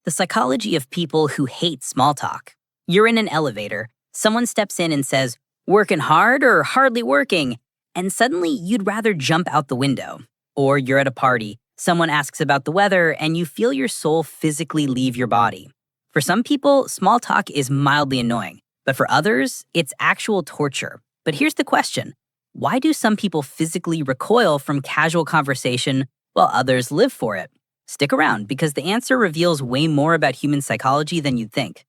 The psychology of people who hate small talk. You're in an elevator, someone steps in and says, "Working hard or hardly working?" And suddenly you'd rather jump out the window. Or you're at a party, someone asks about the weather, and you feel your soul physically leave your body. For some people, small talk is mildly annoying, but for others, it's actual torture. But here's the question: why do some people physically recoil from casual conversation while others live for it? Stick around, because the answer reveals way more about human psychology than you'd think.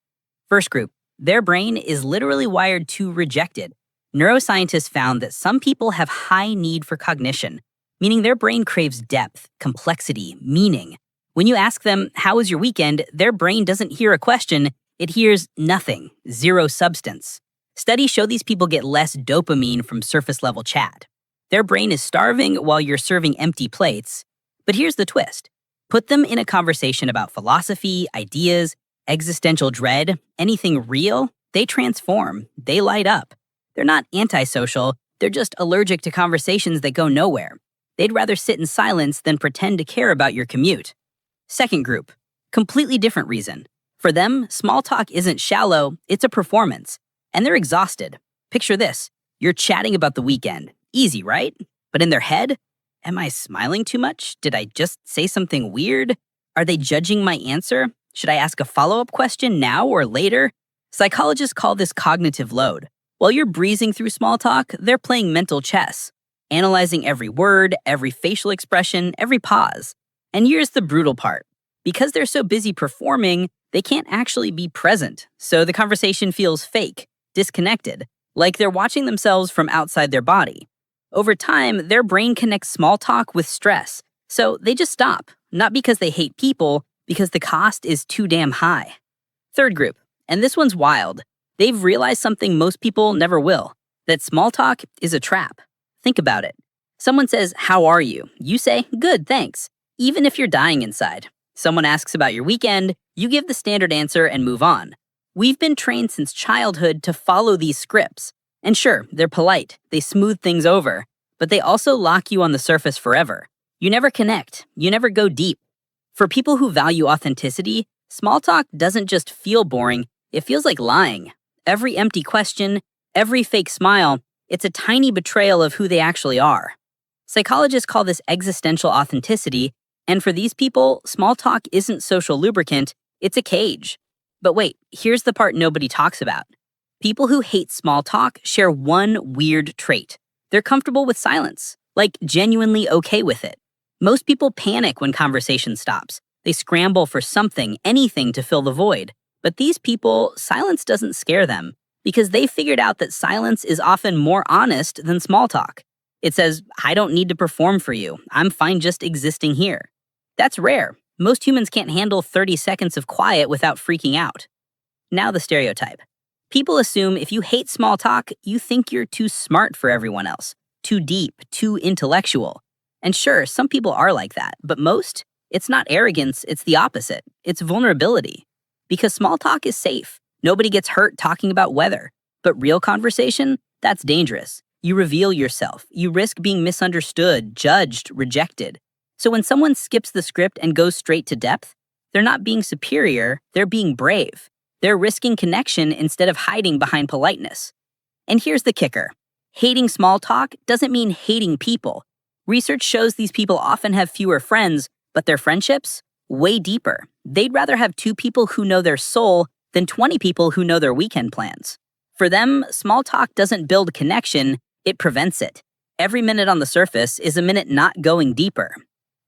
First group, their brain is literally wired to reject it. Neuroscientists found that some people have high need for cognition, meaning their brain craves depth, complexity, meaning. When you ask them, "How was your weekend?" their brain doesn't hear a question, it hears nothing, zero substance. Studies show these people get less dopamine from surface-level chat. Their brain is starving while you're serving empty plates. But here's the twist. Put them in a conversation about philosophy, ideas, existential dread, anything real, they transform, they light up. They're not antisocial, they're just allergic to conversations that go nowhere. They'd rather sit in silence than pretend to care about your commute. Second group, completely different reason. For them, small talk isn't shallow, it's a performance. And they're exhausted. Picture this: you're chatting about the weekend. Easy, right? But in their head, am I smiling too much? Did I just say something weird? Are they judging my answer? Should I ask a follow-up question now or later? Psychologists call this cognitive load. While you're breezing through small talk, they're playing mental chess, analyzing every word, every facial expression, every pause. And here's the brutal part. Because they're so busy performing, they can't actually be present. So the conversation feels fake, disconnected, like they're watching themselves from outside their body. Over time, their brain connects small talk with stress, so they just stop, not because they hate people, because the cost is too damn high. Third group, and this one's wild. They've realized something most people never will, that small talk is a trap. Think about it. Someone says, "How are you?" You say, "Good, thanks," even if you're dying inside. Someone asks about your weekend, you give the standard answer and move on. We've been trained since childhood to follow these scripts. And sure, they're polite, they smooth things over, but they also lock you on the surface forever. You never connect, you never go deep. For people who value authenticity, small talk doesn't just feel boring, it feels like lying. Every empty question, every fake smile, it's a tiny betrayal of who they actually are. Psychologists call this existential authenticity, and for these people, small talk isn't social lubricant, it's a cage. But wait, here's the part nobody talks about. People who hate small talk share one weird trait. They're comfortable with silence, like genuinely okay with it. Most people panic when conversation stops. They scramble for something, anything to fill the void. But these people, silence doesn't scare them, because they figured out that silence is often more honest than small talk. It says, "I don't need to perform for you. I'm fine just existing here." That's rare. Most humans can't handle 30 seconds of quiet without freaking out. Now the stereotype. People assume if you hate small talk, you think you're too smart for everyone else, too deep, too intellectual. And sure, some people are like that, but most, it's not arrogance, it's the opposite. It's vulnerability. Because small talk is safe. Nobody gets hurt talking about weather. But real conversation, that's dangerous. You reveal yourself. You risk being misunderstood, judged, rejected. So when someone skips the script and goes straight to depth, they're not being superior, they're being brave. They're risking connection instead of hiding behind politeness. And here's the kicker. Hating small talk doesn't mean hating people. Research shows these people often have fewer friends, but their friendships, way deeper. They'd rather have 2 people who know their soul than 20 people who know their weekend plans. For them, small talk doesn't build connection, it prevents it. Every minute on the surface is a minute not going deeper.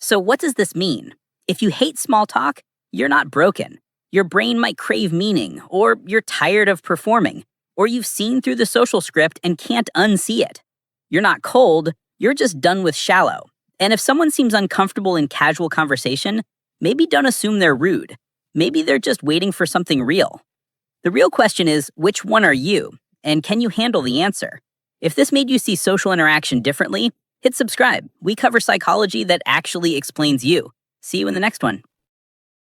So what does this mean? If you hate small talk, you're not broken. Your brain might crave meaning, or you're tired of performing, or you've seen through the social script and can't unsee it. You're not cold, you're just done with shallow. And if someone seems uncomfortable in casual conversation, maybe don't assume they're rude. Maybe they're just waiting for something real. The real question is, which one are you? And can you handle the answer? If this made you see social interaction differently, hit subscribe. We cover psychology that actually explains you. See you in the next one.